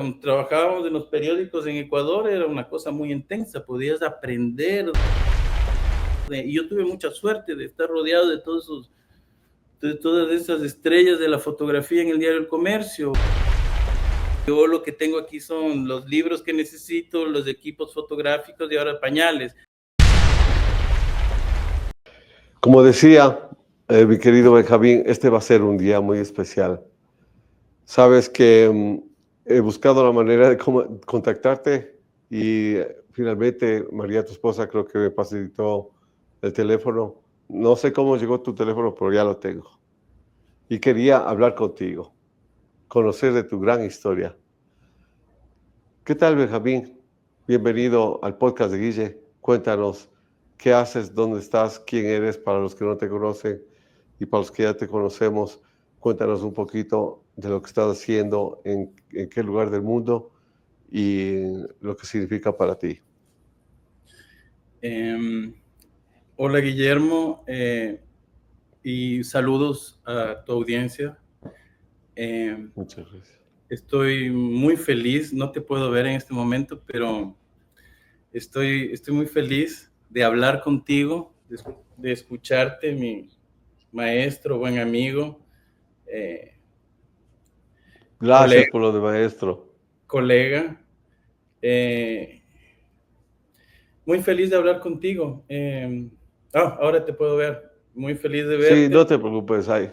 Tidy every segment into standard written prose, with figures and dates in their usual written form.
cuando trabajábamos en los periódicos en Ecuador era una cosa muy intensa, podías aprender. Y yo tuve mucha suerte de estar rodeado de todas esas estrellas de la fotografía en el diario El Comercio. Yo lo que tengo aquí son los libros que necesito, los equipos fotográficos y ahora pañales. Como decía mi querido Benjamín, este va a ser un día muy especial. Sabes que he buscado la manera de contactarte y finalmente María, tu esposa, creo que me facilitó el teléfono. No sé cómo llegó tu teléfono, pero ya lo tengo. Y quería hablar contigo, conocer de tu gran historia. ¿Qué tal, Benjamín? Bienvenido al podcast de Guille. Cuéntanos qué haces, dónde estás, quién eres para los que no te conocen y para los que ya te conocemos. Cuéntanos un poquito de lo que estás haciendo, en qué lugar del mundo y lo que significa para ti. Hola Guillermo, y saludos a tu audiencia. Muchas gracias. Estoy muy feliz, no te puedo ver en este momento, pero estoy muy feliz de hablar contigo, de escucharte, mi maestro, buen amigo, Gracias por lo de maestro. colega. Muy feliz de hablar contigo. Ahora te puedo ver. Muy feliz de Sí, verte. no te preocupes, ahí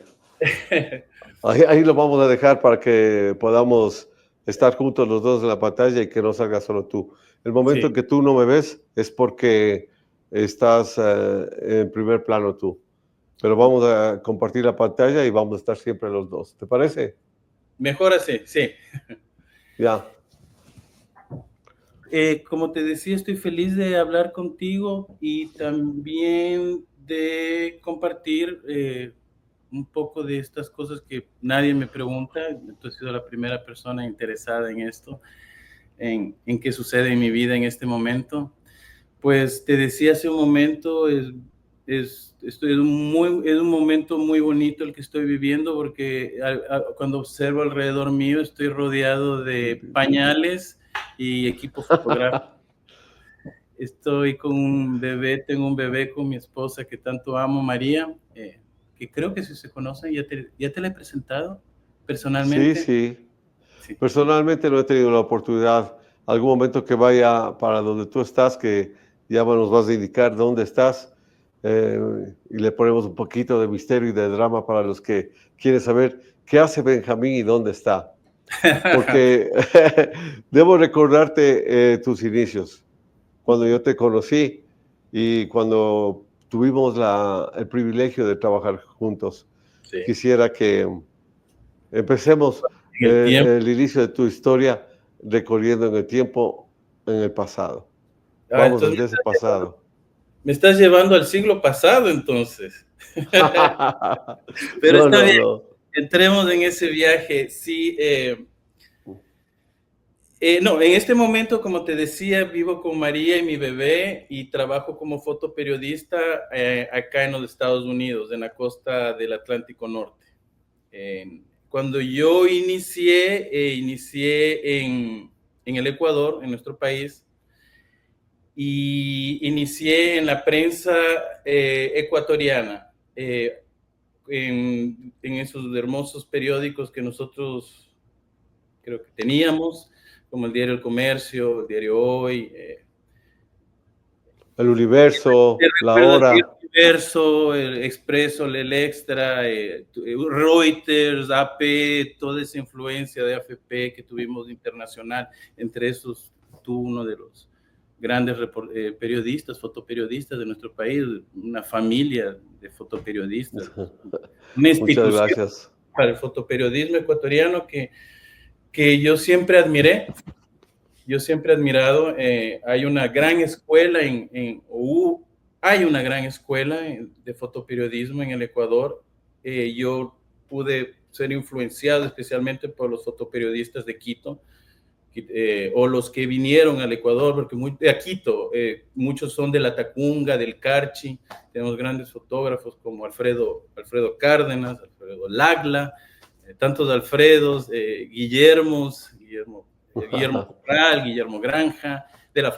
lo vamos a dejar para que podamos estar juntos los dos en la pantalla y que no salga solo tú. El momento Sí, en que tú no me ves es porque estás en primer plano tú. Pero vamos a compartir la pantalla y vamos a estar siempre los dos. ¿Te parece? mejor así, sí. Ya. Como te decía, estoy feliz de hablar contigo y también de compartir un poco de estas cosas que nadie me pregunta. Tú has sido la primera persona interesada en esto, en qué sucede en mi vida en este momento. Pues te decía hace un momento, es un momento muy bonito el que estoy viviendo porque cuando observo alrededor mío estoy rodeado de pañales y equipo fotográfico. Estoy con un bebé, tengo un bebé con mi esposa que tanto amo, María, que creo que si se conocen, ya te la he presentado Sí, personalmente. sí. Sí. Personalmente no he tenido la oportunidad. Algún momento que vaya para donde tú estás, que ya nos vas a indicar dónde estás, y le ponemos un poquito de misterio y de drama para los que quieren saber qué hace Benjamín y dónde está. Porque debo recordarte tus inicios, cuando yo te conocí y cuando tuvimos el privilegio de trabajar juntos. Sí. Quisiera que empecemos En el tiempo. el inicio de tu historia recorriendo en el tiempo, en el pasado. Vamos Entonces desde ese pasado. me estás llevando al siglo pasado, entonces. Pero No, está no, bien, no. entremos en ese viaje. Sí, no, en este momento, como te decía, vivo con María y mi bebé y trabajo como fotoperiodista acá en los Estados Unidos, en la costa del Atlántico Norte. Cuando yo inicié en el Ecuador, en nuestro país, y inicié en la prensa ecuatoriana, en esos hermosos periódicos que nosotros creo que teníamos, como el diario El Comercio, el diario Hoy. El universo, la ¿Recuerdas el hora. Universo, el Expreso, el Extra, Reuters, AP, toda esa influencia de AFP que tuvimos internacional? Entre esos, tú uno de los grandes periodistas, fotoperiodistas de nuestro país, una familia de fotoperiodistas, una Muchas institución gracias. para el fotoperiodismo ecuatoriano que yo siempre admiré. Yo siempre he admirado, hay una gran escuela hay una gran escuela de fotoperiodismo en el Ecuador. Yo pude ser influenciado especialmente por los fotoperiodistas de Quito, o los que vinieron al Ecuador, porque a Quito, muchos son de la Tacunga, del Carchi. Tenemos grandes fotógrafos como Alfredo Cárdenas, Alfredo Lagla, tantos Alfredos, Guillermo Guillermo Corral, Guillermo Granja, de la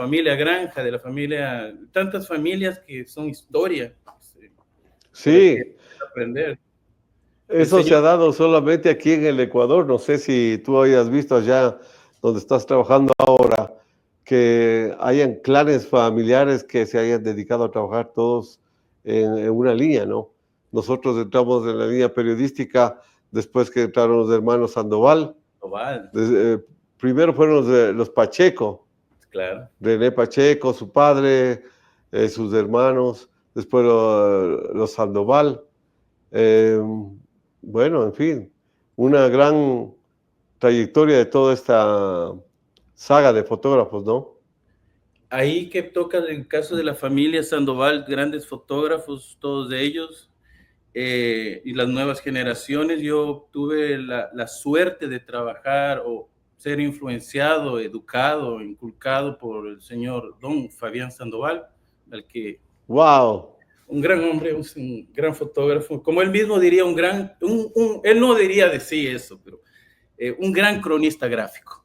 familia, tantas familias que son historia, de las que hay Sí, que aprender. El eso se señor ha dado solamente aquí en el Ecuador. No sé si tú hayas visto allá donde estás trabajando ahora, que hayan clanes familiares que se hayan dedicado a trabajar todos en una línea, ¿no? Nosotros entramos en la línea periodística después que entraron los hermanos Sandoval. Global, Desde- primero fueron los Pacheco, claro. René Pacheco, su padre, sus hermanos, después los Sandoval. Eh, bueno, en fin, una gran trayectoria de toda esta saga de fotógrafos, ¿no? Ahí que toca el caso de la familia Sandoval, grandes fotógrafos, todos ellos, y las nuevas generaciones. Yo tuve la suerte de trabajar o ser influenciado, educado, inculcado por el señor don Fabián Sandoval, al que ¡Wow! un gran hombre, un gran fotógrafo, como él mismo diría, él no diría de sí eso, pero un gran cronista gráfico.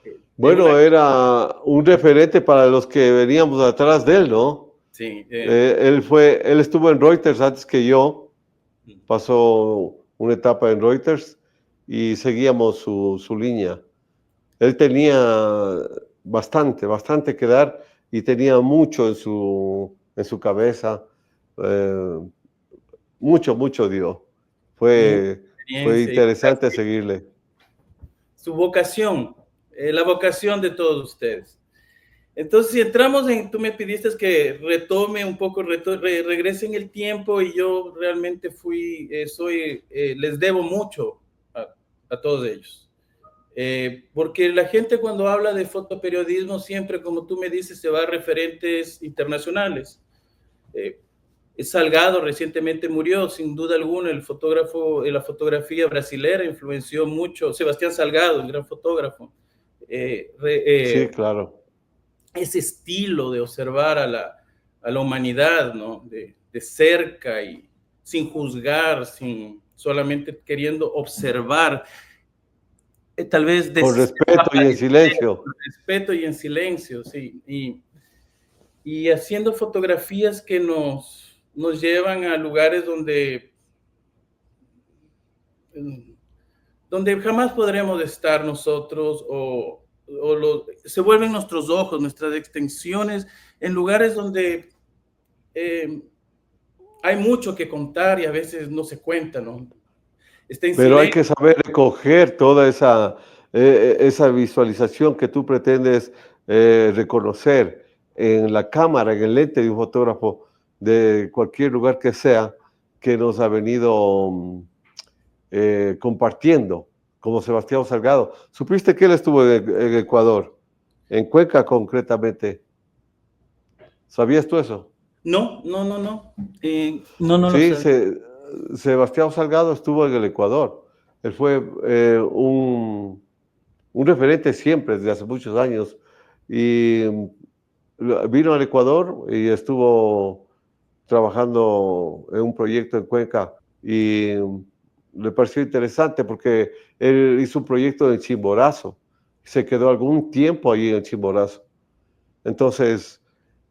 De una, Bueno, era un referente para los que veníamos atrás de él, ¿no? sí, Él estuvo en Reuters antes que yo, pasó una etapa en Reuters y seguíamos su línea. Él tenía bastante que dar y tenía mucho en su cabeza. eh, mucho dio. mucha Fue experiencia y interesante seguirle. su vocación, la vocación de todos ustedes. Entonces, si entramos en, tú me pidiste que retome un poco, regrese en el tiempo y yo realmente les debo mucho a todos ellos. Porque la gente cuando habla de fotoperiodismo siempre, como tú me dices, se va a referentes internacionales. Eh, Salgado recientemente murió, sin duda alguna, el fotógrafo de la fotografía brasilera influenció mucho, Sebastián Salgado, un gran fotógrafo. Eh, re, Sí, eh, claro. Ese estilo de observar a la humanidad, ¿no? De cerca y sin juzgar, sin solamente queriendo observar, tal vez Con respeto y en silencio. con respeto y en silencio, sí, y haciendo fotografías que nos llevan a lugares donde jamás podremos estar nosotros se vuelven nuestros ojos, nuestras extensiones, en lugares donde eh, hay mucho que contar y a veces no se cuenta, ¿no? Está en Pero hay silencio. que saber recoger toda esa visualización que tú pretendes reconocer en la cámara, en el lente de un fotógrafo de cualquier lugar que sea, que nos ha venido compartiendo, como Sebastián Salgado. ¿Supiste que él estuvo en Ecuador? En Cuenca concretamente. ¿Sabías tú eso? No, no, no, no. No lo Sí, sé. Sebastián Salgado estuvo en el Ecuador. Él fue un referente siempre, desde hace muchos años. Y vino al Ecuador y estuvo trabajando en un proyecto en Cuenca. Y le pareció interesante porque él hizo un proyecto en Chimborazo. Se quedó algún tiempo allí en Chimborazo. Entonces,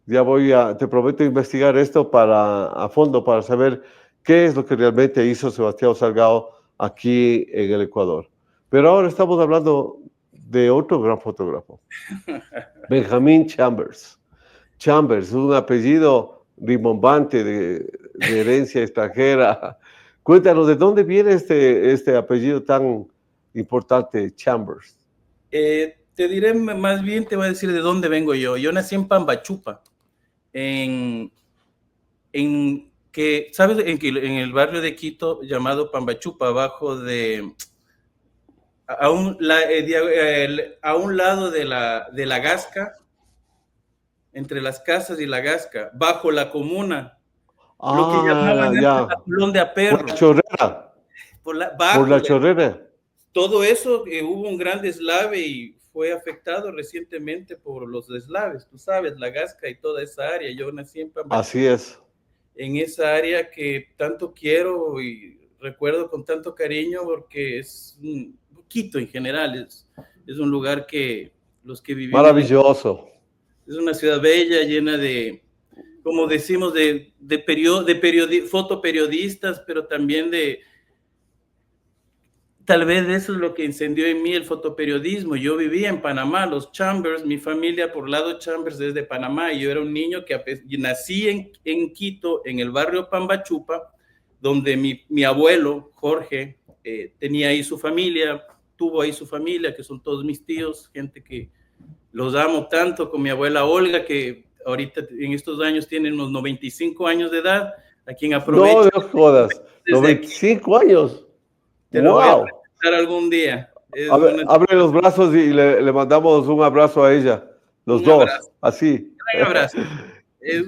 te prometo investigar esto a fondo para saber qué es lo que realmente hizo Sebastián Salgado aquí en el Ecuador. Pero ahora estamos hablando de otro gran fotógrafo, Benjamin Chambers. Chambers, un apellido rimbombante de herencia extranjera. Cuéntanos, ¿de dónde viene este apellido tan importante, Chambers? Te diré, más bien te voy a decir de dónde vengo yo. Yo nací en Pambachupa, en, ¿sabes? En el barrio de Quito llamado Pambachupa, a un lado de la Gasca, entre las casas y la Gasca, bajo la comuna, lo que llamaban Ah, antes ya, Atulón de por la Aperro, chorrera, por bajo la chorrera. todo eso, hubo un gran deslave y fue afectado recientemente por los deslaves, tú sabes, la Gasca y toda esa área. Yo nací en Así Pambachupa, es. en esa área que tanto quiero y recuerdo con tanto cariño porque Quito en general es un lugar que los que vivimos... Maravilloso. Es una ciudad bella, llena de, como decimos, de fotoperiodistas, pero también de... Tal vez eso es lo que encendió en mí el fotoperiodismo. Yo vivía en Panamá, los Chambers, mi familia por lado Chambers es de Panamá, y yo era un niño que nací en Quito, en el barrio Pambachupa, donde mi abuelo, Jorge, tenía ahí su familia, tuvo ahí su familia, que son todos mis tíos, gente que los amo tanto, con mi abuela Olga, que ahorita en estos años tiene unos 95 años de edad, a quien aprovecho. No jodas, 95 años. Te lo voy a Wow. presentar algún día. Abre los brazos y le mandamos un abrazo a ella, los Un dos, abrazo, así. un abrazo.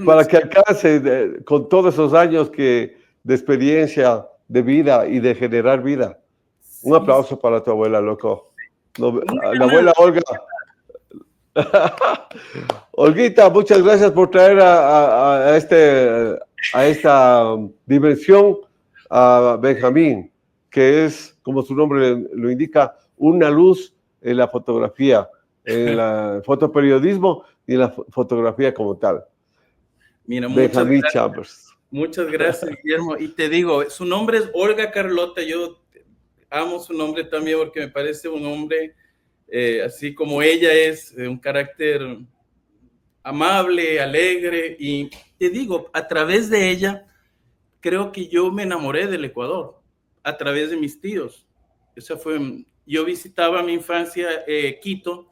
Para que alcance con todos esos años de experiencia, de vida y de generar vida. Un aplauso para tu abuela, loco. La abuela Olga. Olguita, muchas gracias por traer a esta dimensión a Benjamín, que es, como su nombre lo indica, una luz en la fotografía, en el fotoperiodismo y en la fotografía como tal. Mira, Benjamín Chambers. Muchas gracias, Guillermo. Y te digo, su nombre es Olga Carlota. Yo amo su nombre también porque me parece un hombre, así como ella es, de un carácter amable, alegre. Y te digo, a través de ella, creo que yo me enamoré del Ecuador, a través de mis tíos. Yo visitaba mi infancia Quito,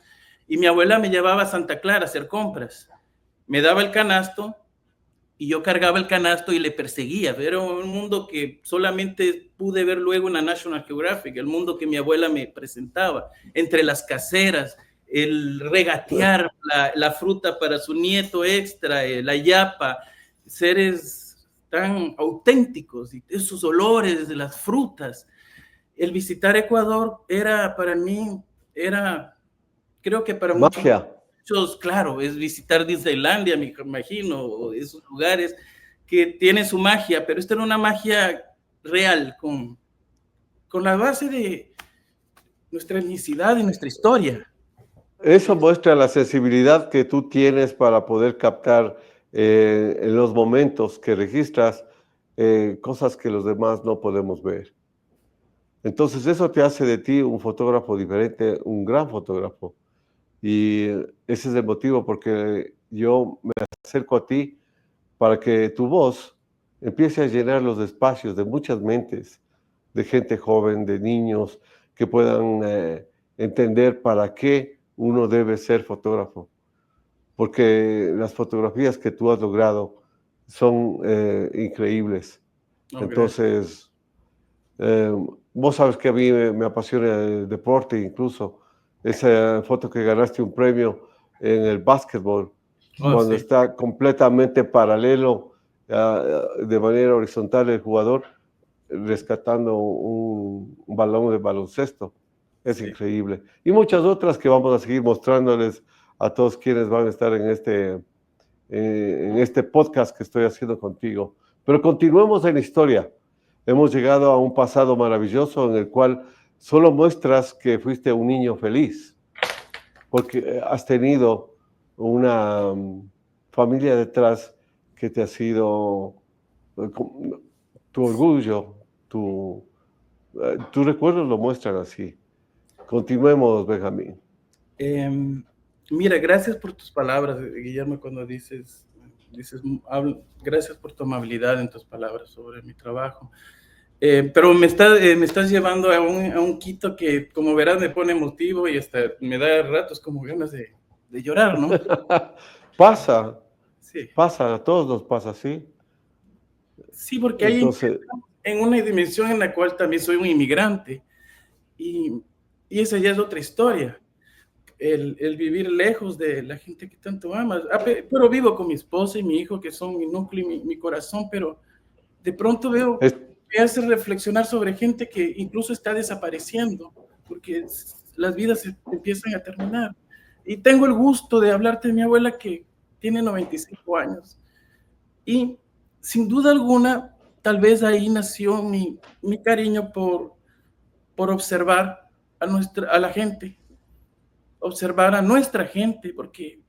y mi abuela me llevaba a Santa Clara a hacer compras. Me daba el canasto y yo cargaba el canasto y le perseguía. Era un mundo que solamente pude ver luego en la National Geographic, el mundo que mi abuela me presentaba, entre las caseras, el regatear la fruta para su nieto extra, la yapa, seres tan auténticos, y esos olores de las frutas. El visitar Ecuador era para mí, creo que para magia. muchos, claro, es visitar Disneylandia, me imagino, o esos lugares que tienen su magia, pero esta era una magia real, con la base de nuestra etnicidad y nuestra historia. Eso muestra la sensibilidad que tú tienes para poder captar en los momentos que registras cosas que los demás no podemos ver. Entonces eso te hace de ti un fotógrafo diferente, un gran fotógrafo. Y ese es el motivo porque yo me acerco a ti para que tu voz empiece a llenar los espacios de muchas mentes, de gente joven, de niños, que puedan entender para qué uno debe ser fotógrafo. Porque las fotografías que tú has logrado son increíbles. Entonces, vos sabes que a mí me apasiona el deporte, incluso esa foto que ganaste un premio en el básquetbol, cuando está completamente paralelo, de manera horizontal el jugador, rescatando un balón de baloncesto. Es increíble. Y muchas otras que vamos a seguir mostrándoles a todos quienes van a estar en este podcast que estoy haciendo contigo. Pero continuemos en la historia. Hemos llegado a un pasado maravilloso en el cual solo muestras que fuiste un niño feliz, porque has tenido una familia detrás que te ha sido tu orgullo, tus recuerdos lo muestran así. Continuemos, Benjamín. Mira, gracias por tus palabras, Guillermo, cuando dices gracias por tu amabilidad en tus palabras sobre mi trabajo. Pero me estás llevando a un Quito que, como verás, me pone emotivo y hasta me da ratos como ganas de llorar, ¿no? Pasa, sí. Pasa, a todos nos pasa, ¿sí? Sí, porque entonces, hay en una dimensión en la cual también soy un inmigrante y esa ya es otra historia. El vivir lejos de la gente que tanto amas. Pero vivo con mi esposa y mi hijo, que son mi núcleo y mi corazón, pero de pronto me hace reflexionar sobre gente que incluso está desapareciendo, porque las vidas se empiezan a terminar. Y tengo el gusto de hablarte de mi abuela, que tiene 95 años. Y sin duda alguna, tal vez ahí nació mi cariño por observar a la gente, observar a nuestra gente, porque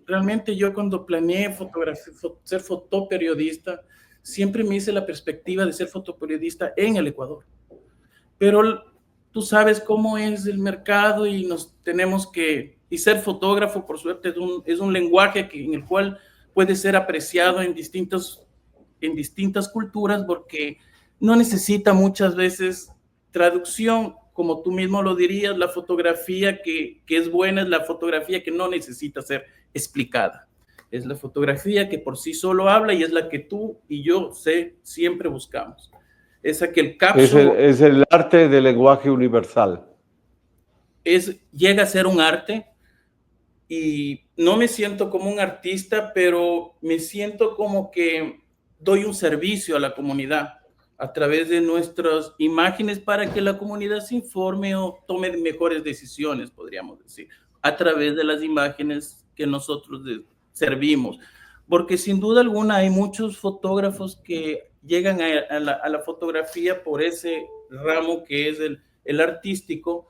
realmente yo cuando planeé ser fotoperiodista, siempre me hice la perspectiva de ser fotoperiodista en el Ecuador. Pero tú sabes cómo es el mercado y nos tenemos que, y ser fotógrafo, por suerte, es un lenguaje en el cual puede ser apreciado en distintas culturas, porque no necesita muchas veces traducción, como tú mismo lo dirías. La fotografía que es buena es la fotografía que no necesita ser explicada. Es la fotografía que por sí solo habla, y es la que tú y yo siempre buscamos. Es aquel cápsulo. Es el arte del lenguaje universal. Llega a ser un arte, y no me siento como un artista, pero me siento como que doy un servicio a la comunidad a través de nuestras imágenes, para que la comunidad se informe o tome mejores decisiones, podríamos decir, a través de las imágenes que nosotros servimos. Porque sin duda alguna hay muchos fotógrafos que llegan a la fotografía por ese ramo que es el artístico,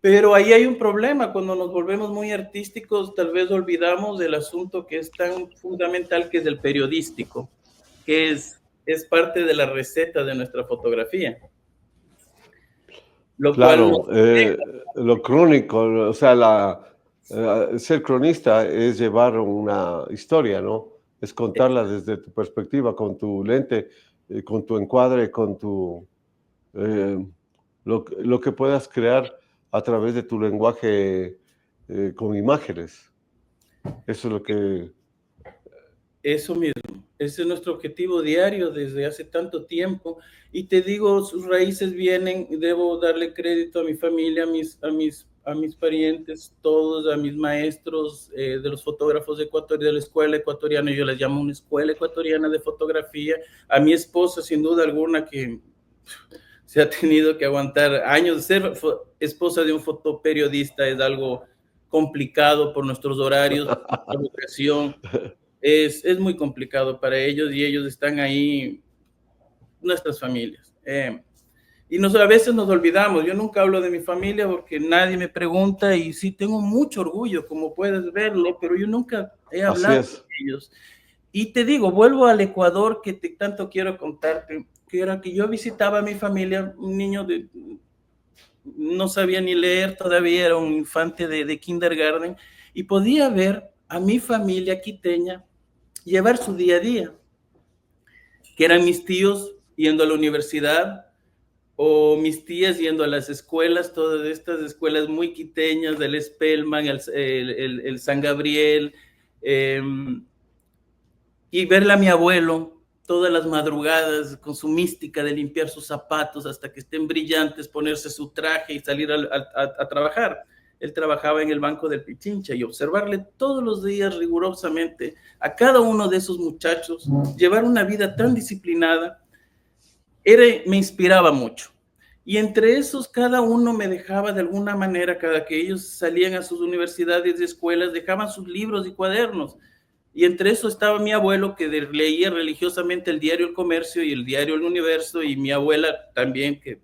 pero ahí hay un problema. Cuando nos volvemos muy artísticos, tal vez olvidamos del asunto que es tan fundamental, que es el periodístico, que es parte de la receta de nuestra fotografía. Lo Claro, cual lo crónico, o sea, ser cronista es llevar una historia, ¿no? Es contarla desde tu perspectiva, con tu lente, con tu encuadre, con lo que puedas crear a través de tu lenguaje con imágenes. Eso es lo que... Eso mismo, ese es nuestro objetivo diario desde hace tanto tiempo. Y te digo, sus raíces vienen, debo darle crédito a mi familia, a mis parientes, todos, a mis maestros, de los fotógrafos de la escuela ecuatoriana. Yo les llamo una escuela ecuatoriana de fotografía. A mi esposa, sin duda alguna, que se ha tenido que aguantar años. Ser esposa de un fotoperiodista es algo complicado por nuestros horarios, por nuestra vocación. Es muy complicado para ellos, y ellos están ahí, nuestras familias. Y a veces nos olvidamos. Yo nunca hablo de mi familia porque nadie me pregunta, y sí tengo mucho orgullo, como puedes verlo, pero yo nunca he Así hablado es. de ellos. Y te digo, vuelvo al Ecuador, que tanto quiero contarte, que era que yo visitaba a mi familia, un niño no sabía ni leer todavía, era un infante de kindergarten, y podía ver a mi familia quiteña llevar su día a día, que eran mis tíos yendo a la universidad, o mis tías yendo a las escuelas, todas estas escuelas muy quiteñas, del Spellman, el San Gabriel, y verla a mi abuelo todas las madrugadas con su mística de limpiar sus zapatos hasta que estén brillantes, ponerse su traje y salir a trabajar. Él trabajaba en el Banco del Pichincha, y observarle todos los días rigurosamente a cada uno de esos muchachos llevar una vida tan disciplinada, me inspiraba mucho. Y entre esos, cada uno me dejaba de alguna manera, cada que ellos salían a sus universidades y escuelas, dejaban sus libros y cuadernos. Y entre eso estaba mi abuelo, que leía religiosamente el diario El Comercio y el diario El Universo, y mi abuela también, que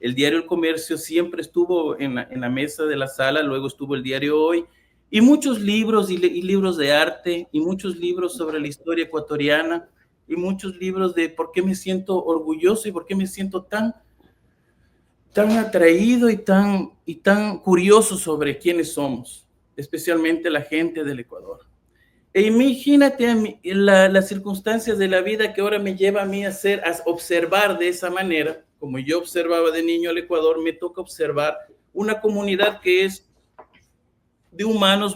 el diario El Comercio siempre estuvo en la mesa de la sala. Luego estuvo el diario Hoy, y muchos libros y libros de arte, y muchos libros sobre la historia ecuatoriana, y muchos libros de por qué me siento orgulloso y por qué me siento tan atraído y tan curioso sobre quiénes somos, especialmente la gente del Ecuador. E imagínate las circunstancias de la vida que ahora me lleva a mí a observar de esa manera. Como yo observaba de niño al Ecuador, me toca observar una comunidad que es de humanos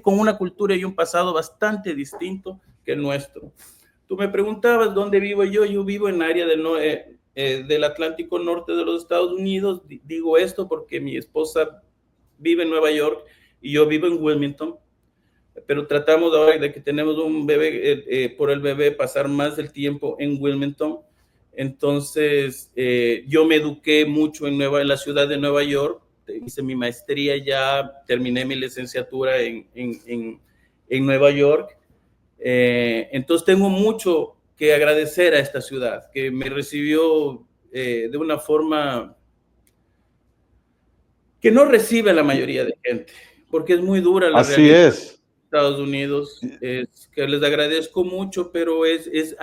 con una cultura y un pasado bastante distinto que el nuestro. Tú me preguntabas dónde vivo yo. Yo vivo en el área del Atlántico Norte de los Estados Unidos. Digo esto porque mi esposa vive en Nueva York y yo vivo en Wilmington, pero tratamos ahora de que tenemos un bebé, por el bebé pasar más del tiempo en Wilmington. Entonces, yo me eduqué mucho en la ciudad de Nueva York. Hice mi maestría, ya terminé mi licenciatura en Nueva York. Entonces tengo mucho que agradecer a esta ciudad, que me recibió de una forma que no recibe la mayoría de gente, porque es muy dura la Así realidad es. de Estados Unidos, es que les agradezco mucho, pero es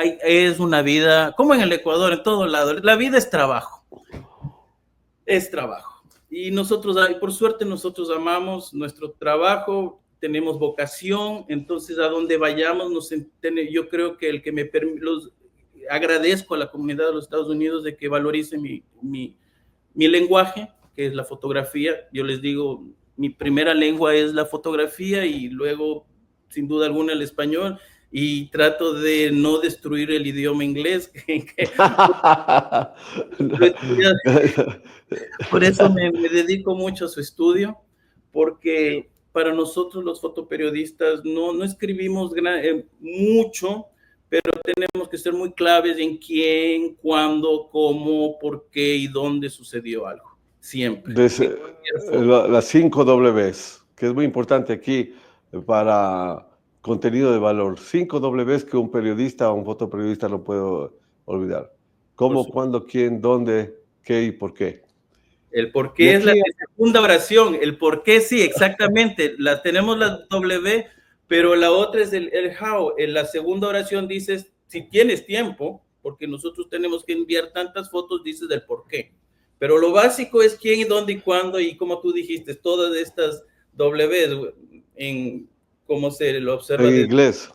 una vida, como en el Ecuador, en todo lado, la vida es trabajo. Y nosotros, por suerte, nosotros amamos nuestro trabajo, tenemos vocación, entonces a donde vayamos, yo creo que el que los agradezco a la comunidad de los Estados Unidos de que valorice mi lenguaje, que es la fotografía. Yo les digo, mi primera lengua es la fotografía y luego, sin duda alguna, el español. Y trato de no destruir el idioma inglés. Por eso me dedico mucho a su estudio, porque para nosotros los fotoperiodistas no escribimos mucho, pero tenemos que ser muy claves en quién, cuándo, cómo, por qué y dónde sucedió algo. Siempre. En cualquier foto. Las 5 Ws, que es muy importante aquí para contenido de valor. 5 Ws que un periodista o un fotoperiodista no puede olvidar. Por ¿Cómo, supuesto. cuándo, quién, dónde, qué y por qué? El por Y qué es la aquí, segunda oración. El por qué sí, exactamente. Tenemos la W, pero la otra es el how. En la segunda oración dices, si tienes tiempo, porque nosotros tenemos que enviar tantas fotos, dices del por qué. Pero lo básico es quién y dónde y cuándo, y como tú dijiste, todas estas W en cómo se lo observa en desde... inglés,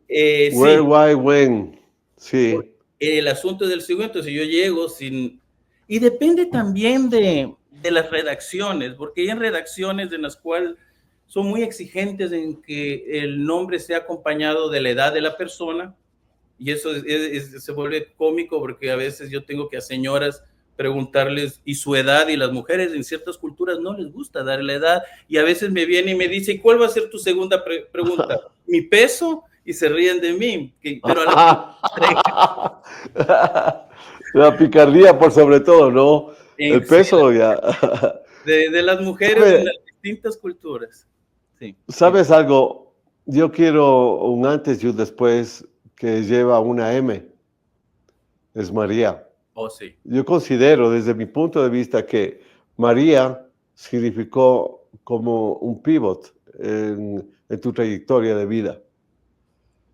where, Sí, why, when. Sí, el asunto del segundo, si yo llego sin... Y depende también de las redacciones, porque hay redacciones en las cuales son muy exigentes en que el nombre sea acompañado de la edad de la persona, y eso se vuelve cómico porque a veces yo tengo que a señoras preguntarles y su edad, y las mujeres en ciertas culturas no les gusta dar la edad, y a veces me viene y me dice, ¿y cuál va a ser tu segunda pregunta? ¿Mi peso? Y se ríen de mí, pero a la la picardía por sobre todo, ¿no? El sí, peso ya. de las mujeres en las ¿Sabe- distintas culturas. Sí, dime. ¿Sabes algo? Yo quiero un antes y un después que lleva una M, es María. Oh, sí. Yo considero desde mi punto de vista que María significó como un pivot en tu trayectoria de vida,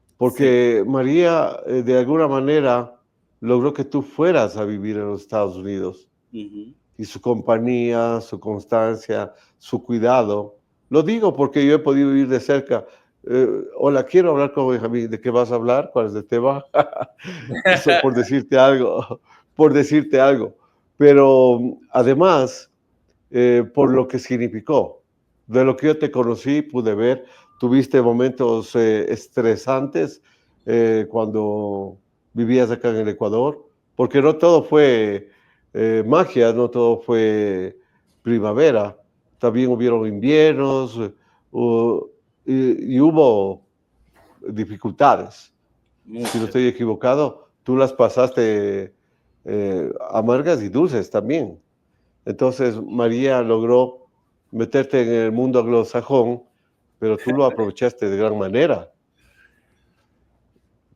Sí. porque María de alguna manera logró que tú fueras a vivir en los Estados Unidos Ujú. y su compañía, su constancia, su cuidado. Lo digo porque yo he podido vivir de cerca. Hola, quiero hablar con Benjamín. ¿De qué vas a hablar? ¿Cuál es el tema? Eso por decirte algo, por decirte algo. Pero además, por lo que significó. De lo que yo te conocí, pude ver, tuviste momentos estresantes cuando vivías acá en el Ecuador, porque no todo fue magia, no todo fue primavera, también hubieron inviernos y hubo dificultades. Si no Muchas. estoy equivocado, tú las pasaste amargas y dulces también. Entonces María logró meterte en el mundo anglosajón, pero tú lo aprovechaste de gran manera.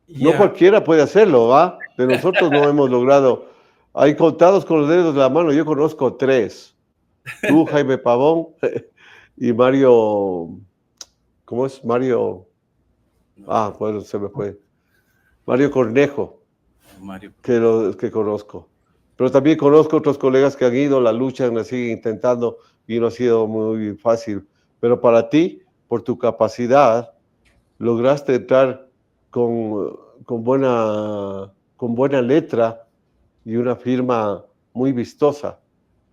No Ya. cualquiera puede hacerlo, ¿va? De nosotros no hemos logrado. Hay contados con los dedos de la mano, yo conozco tres. Tú, Jaime Pavón, y Mario, ¿cómo es? Mario, No, no, bueno, se me fue. Mario Cornejo, Mario. que conozco. Pero también conozco otros colegas que han ido, la luchan, la siguen intentando y no ha sido muy fácil. Pero para ti, por tu capacidad, lograste entrar con buena letra y una firma muy vistosa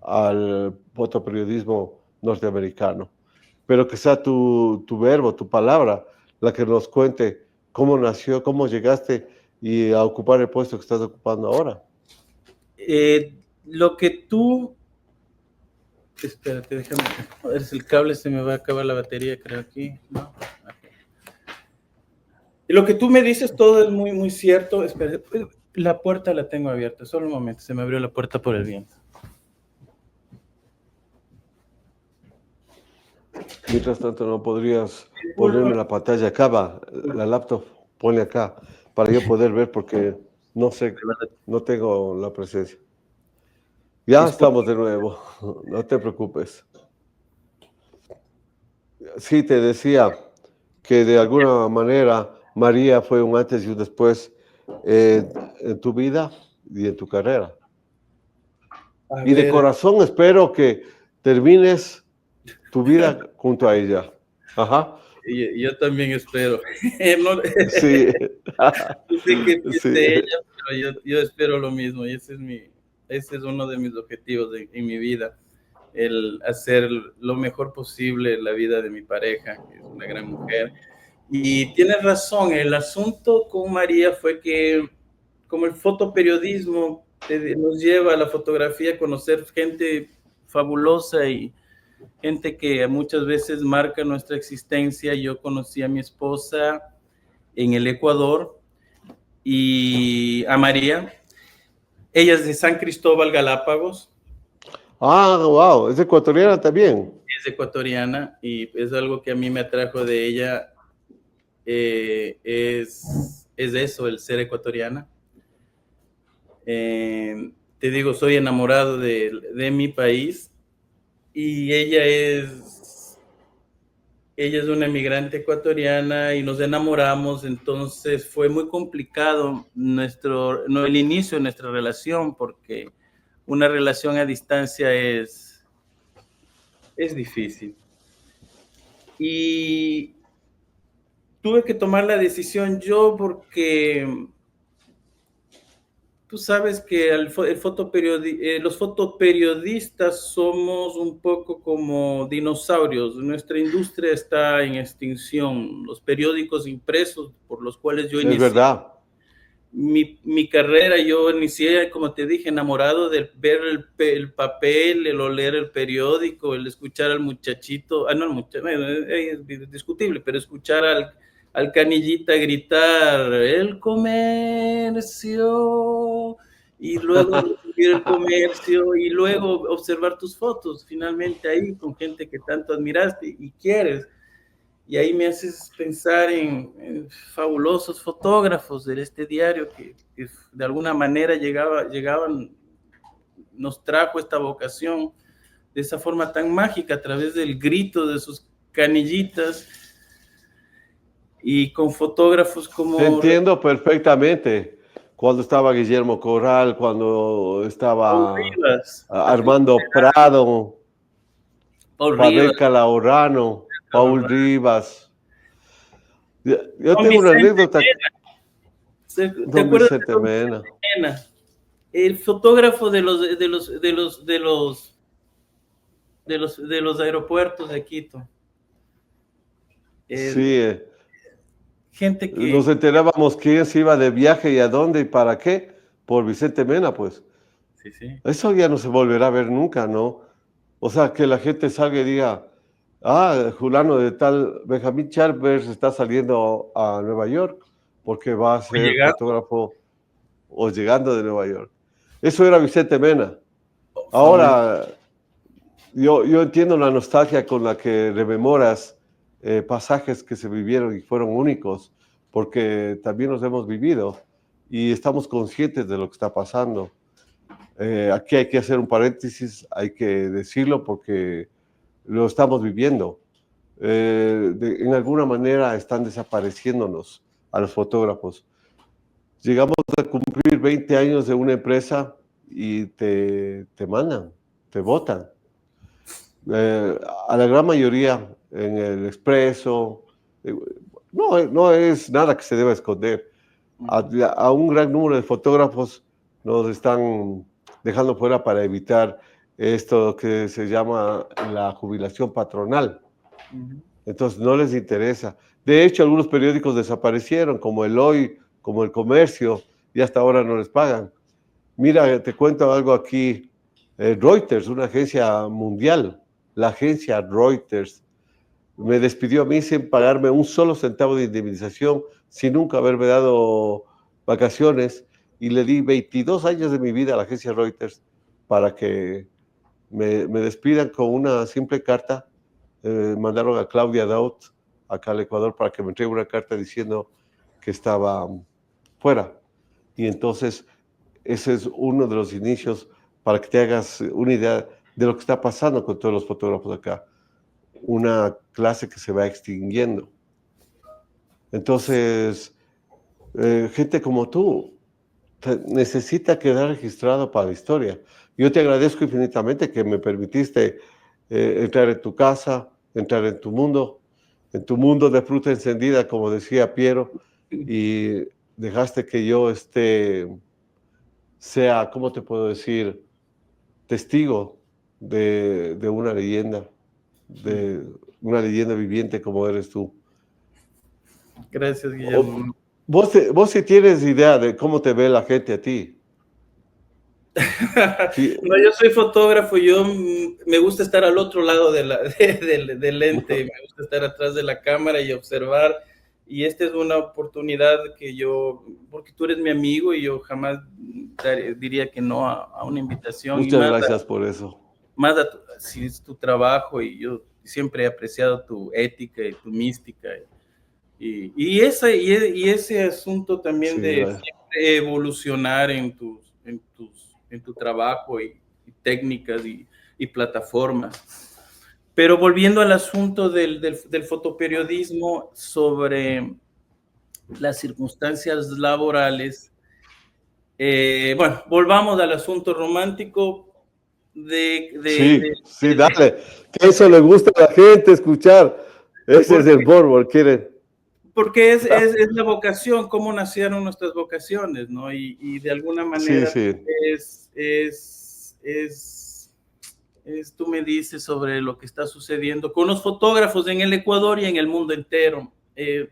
al fotoperiodismo norteamericano. Pero que sea tu verbo, tu palabra, la que nos cuente cómo nació, cómo llegaste y a ocupar el puesto que estás ocupando ahora. Lo que tú... Espérate, déjame. A ver si el cable se me va a acabar la batería, creo aquí. No. Y lo que tú me dices todo es muy, muy cierto. Espera, la puerta la tengo abierta. Solo un momento, se me abrió la puerta por el viento. Mientras tanto, no podrías Disculpa. ponerme la pantalla acá, va, la laptop, pone acá, para yo poder ver porque no sé, no tengo la presencia. Ya Disculpa. estamos de nuevo, no te preocupes. Sí, te decía que de alguna manera María fue un antes y un después en tu vida y en tu carrera. A Y de ver, corazón espero que termines tu vida junto a ella. Ajá, yo también espero. No, sí, no sé qué sí. piense ella, pero yo espero lo mismo. Y ese es uno de mis objetivos en mi vida, el hacer lo mejor posible en la vida de mi pareja, que es una gran mujer. Y tienes razón, el asunto con María fue que como el fotoperiodismo nos lleva a la fotografía a conocer gente fabulosa y gente que muchas veces marca nuestra existencia. Yo conocí a mi esposa en el Ecuador y a María. Ella es de San Cristóbal, Galápagos, Ah, wow, es ecuatoriana también. es ecuatoriana y es algo que a mí me atrajo de ella, es eso, el ser ecuatoriana. Te digo, soy enamorado de mi país y ella es una emigrante ecuatoriana y nos enamoramos, entonces fue muy complicado no, el inicio de nuestra relación, porque una relación a distancia es difícil. Y tuve que tomar la decisión yo porque tú sabes que los fotoperiodistas somos un poco como dinosaurios. Nuestra industria está en extinción. Los periódicos impresos por los cuales yo Es inicié verdad. mi carrera, yo inicié, como te dije, enamorado de ver el papel, el oler el periódico, el escuchar al muchachito, no, es discutible, pero escuchar al canillita gritar, el comercio, y luego recibir el comercio, y luego observar tus fotos, finalmente ahí, con gente que tanto admiraste y quieres. Y ahí me haces pensar en fabulosos fotógrafos de este diario que de alguna manera llegaban, nos trajo esta vocación de esa forma tan mágica a través del grito de sus canillitas y con fotógrafos Te como entiendo perfectamente. Cuando estaba Guillermo Corral, cuando Paul estaba Rivas, Armando Prado, Paul Rivas, Pavel Calaorano, Paul Rivas. Yo Don tengo una Vicente anécdota, Mena. ¿Te don acuerdas de Vicente Don Mena. Vicente Mena? El fotógrafo de los aeropuertos de Quito. Sí, Eh, gente nos que, enterábamos quién se iba de viaje y a dónde y para qué, por Vicente Mena, pues. sí, sí, Eso ya no se volverá a ver nunca, ¿no? O sea, que la gente salga y diga, ah, Julano de tal, Benjamín Charbers está saliendo a Nueva York porque va a ser llegando, fotógrafo o llegando de Nueva York. Eso era Vicente Mena. fabuloso. Ahora, yo entiendo la nostalgia con la que rememoras pasajes que se vivieron y fueron únicos, porque también los hemos vivido y estamos conscientes de lo que está pasando. Aquí hay que hacer un paréntesis, hay que decirlo porque lo estamos viviendo. En alguna manera están desapareciéndonos a los fotógrafos. Llegamos a cumplir 20 años de una empresa y te mandan, te botan. Eh, a la gran mayoría en el expreso, eh, no es nada que se deba esconder. A un gran número de fotógrafos nos están dejando fuera para evitar esto que se llama la jubilación patronal. Entonces no les interesa. De hecho, algunos periódicos desaparecieron, como el Hoy, como el Comercio, y hasta ahora no les pagan. Mira, te cuento algo aquí. Reuters, una agencia mundial, la agencia Reuters, me despidió a mí sin pagarme un solo centavo de indemnización, sin nunca haberme dado vacaciones, y le di 22 años de mi vida a la agencia Reuters para que me despidan con una simple carta. Mandaron a Claudia Daut acá al Ecuador para que me entregue una carta diciendo que estaba fuera. Y entonces ese es uno de los inicios para que te hagas una idea de lo que está pasando con todos los fotógrafos acá. Una clase que se va extinguiendo. Entonces, gente como tú necesita quedar registrado para la historia. Yo te agradezco infinitamente que me permitiste entrar en tu casa, entrar en tu mundo de fruta encendida, como decía Piero, y dejaste que yo sea, ¿cómo te puedo decir?, testigo de una leyenda, de una leyenda viviente como eres tú. Gracias, Guillermo. Vos sí tienes idea de cómo te ve la gente a ti. Sí. No, yo soy fotógrafo, yo me gusta estar al otro lado del lente, me gusta estar atrás de la cámara y observar, y esta es una oportunidad que yo, porque tú eres mi amigo y yo jamás diría que no a una invitación, y Muchas gracias por eso. si es tu trabajo, y yo siempre he apreciado tu ética y tu mística, y ese asunto también Sí, de gracias. siempre evolucionar en tu trabajo y técnicas y plataformas. Pero volviendo al asunto del fotoperiodismo sobre las circunstancias laborales, bueno, volvamos al asunto romántico Sí, dale. Que eso le gusta a la gente escuchar. Ese es el morbo, quieren. porque es la vocación, cómo nacieron nuestras vocaciones, ¿no? Y de alguna Sí, manera sí. es, es, es, tú me dices sobre lo que está sucediendo con los fotógrafos en el Ecuador y en el mundo entero.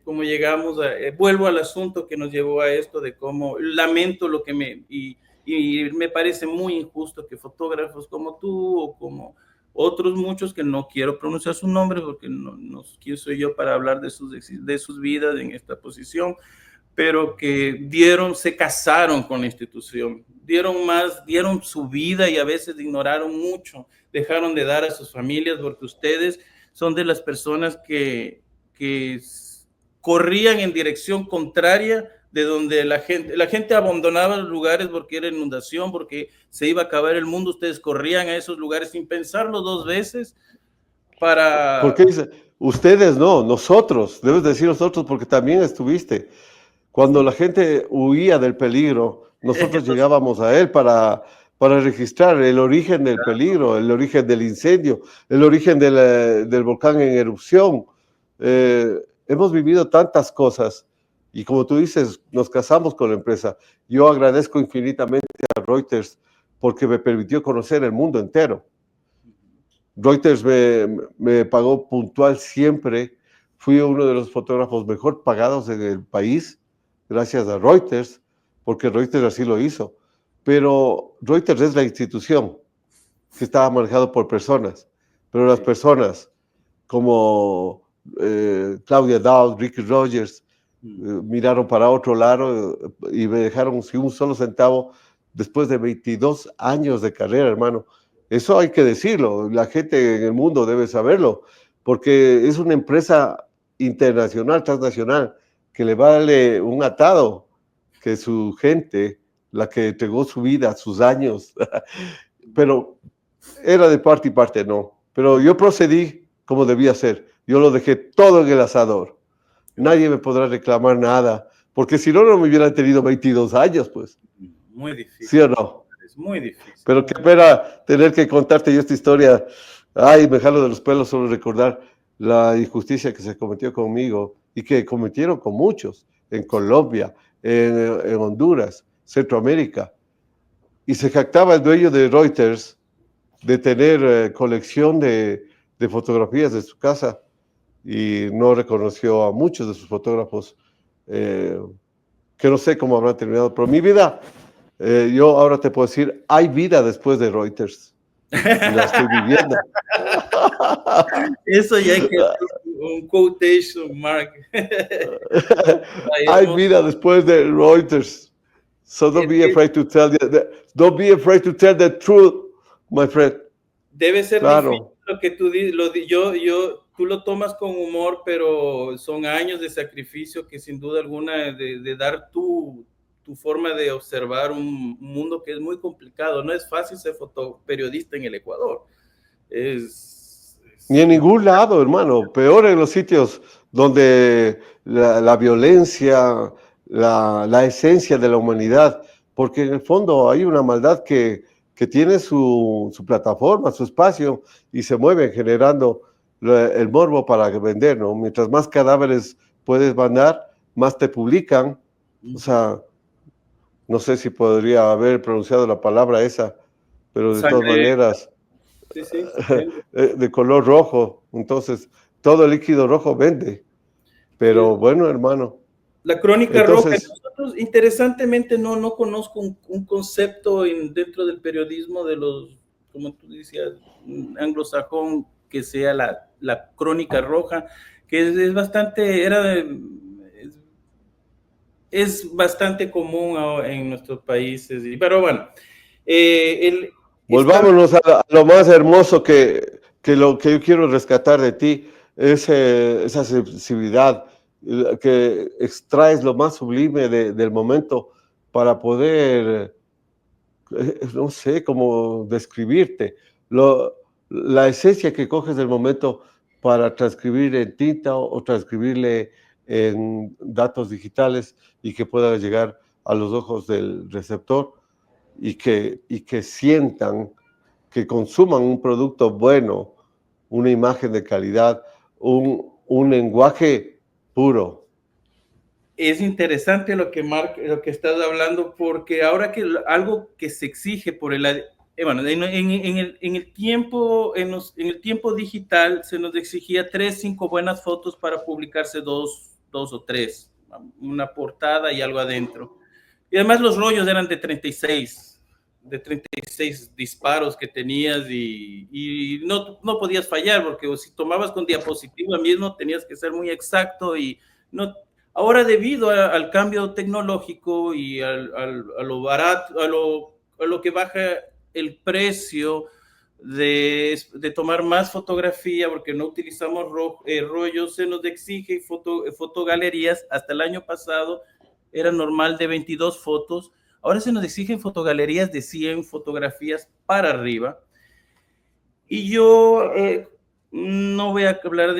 Cómo llegamos vuelvo al asunto que nos llevó a esto de cómo lamento lo que y me parece muy injusto que fotógrafos como tú o como otros muchos que no quiero pronunciar su nombre porque no quién soy yo para hablar de sus vidas en esta posición, pero que se casaron con la institución, dieron su vida y a veces ignoraron mucho, dejaron de dar a sus familias, porque ustedes son de las personas que corrían en dirección contraria de donde la gente abandonaba los lugares porque era inundación, porque se iba a acabar el mundo, ustedes corrían a esos lugares sin pensarlo dos veces ¿Por para... qué dice? Ustedes no, nosotros, debes decir nosotros porque también estuviste. Cuando la gente huía del peligro, nosotros llegábamos a él para registrar el origen del peligro, el origen del incendio, el origen del volcán en erupción. Hemos vivido tantas cosas y como tú dices, nos casamos con la empresa. Yo agradezco infinitamente a Reuters porque me permitió conocer el mundo entero. Reuters me pagó puntual siempre. Fui uno de los fotógrafos mejor pagados en el país, gracias a Reuters, porque Reuters así lo hizo. Pero Reuters es la institución que estaba manejado por personas, pero las personas como Claudia Dow, Ricky Rogers, miraron para otro lado y me dejaron sin un solo centavo después de 22 años de carrera, hermano. Eso hay que decirlo, la gente en el mundo debe saberlo, porque es una empresa internacional, transnacional, que le vale un atado que su gente, la que entregó su vida, sus años, pero era de parte y parte, no. Pero yo procedí como debía ser, yo lo dejé todo en el asador. Nadie me podrá reclamar nada, porque si no, no me hubieran tenido 22 años, pues. Muy difícil. ¿Sí o no? Es muy difícil. Pero qué pena tener que contarte yo esta historia. Ay, me jalo de los pelos solo recordar la injusticia que se cometió conmigo y que cometieron con muchos en Colombia, en Honduras, Centroamérica. Y se jactaba el dueño de Reuters de tener colección de fotografías de su casa y no reconoció a muchos de sus fotógrafos que no sé cómo habrán terminado, pero mi vida, yo ahora te puedo decir, hay vida después de Reuters y la estoy viviendo. Eso ya hay que un quotation mark. Hay vida después de Reuters. So don't be afraid to tell don't be afraid to tell the truth, my friend. Debe ser difícil Claro. lo que tú dices, tú lo tomas con humor, pero son años de sacrificio que sin duda alguna de dar tu forma de observar un mundo que es muy complicado. No es fácil ser fotoperiodista en el Ecuador. Ni en ningún lado, hermano. Peor en los sitios donde la violencia, la esencia de la humanidad, porque en el fondo hay una maldad que tiene su plataforma, su espacio, y se mueve generando el morbo para vender, ¿no? Mientras más cadáveres puedes mandar, más te publican. O sea, no sé si podría haber pronunciado la palabra esa, pero de todas Sangre, maneras, sí, sí. de color rojo. Entonces, todo el líquido rojo vende. Pero bueno, hermano. La crónica roja. Entonces, Nosotros, interesantemente, no conozco un concepto dentro del periodismo de los, como tú decías, anglosajón, que sea la crónica roja, que es bastante, es bastante común en nuestros países. Pero bueno, volvámonos a lo más hermoso que lo que yo quiero rescatar de ti, es esa sensibilidad, que extraes lo más sublime del momento para poder, no sé cómo describirte, la esencia que coges del momento para transcribir en tinta o transcribirle en datos digitales y que pueda llegar a los ojos del receptor y que sientan, que consuman un producto bueno, una imagen de calidad, un lenguaje puro. es interesante lo que estás hablando, porque ahora que algo que se exige por bueno, en el tiempo, en el tiempo digital se nos exigía 3, 5 buenas fotos para publicarse dos o tres, una portada y algo adentro. Y además los rollos eran de 36 disparos que tenías y no podías fallar, porque si tomabas con diapositiva mismo tenías que ser muy exacto y no. Ahora, debido al cambio tecnológico y a lo barato, a lo que baja el precio de tomar más fotografía, porque no utilizamos rollos, se nos exige fotogalerías. Hasta el año pasado era normal de 22 fotos, ahora se nos exigen fotogalerías de 100 fotografías para arriba. Y yo no voy a hablar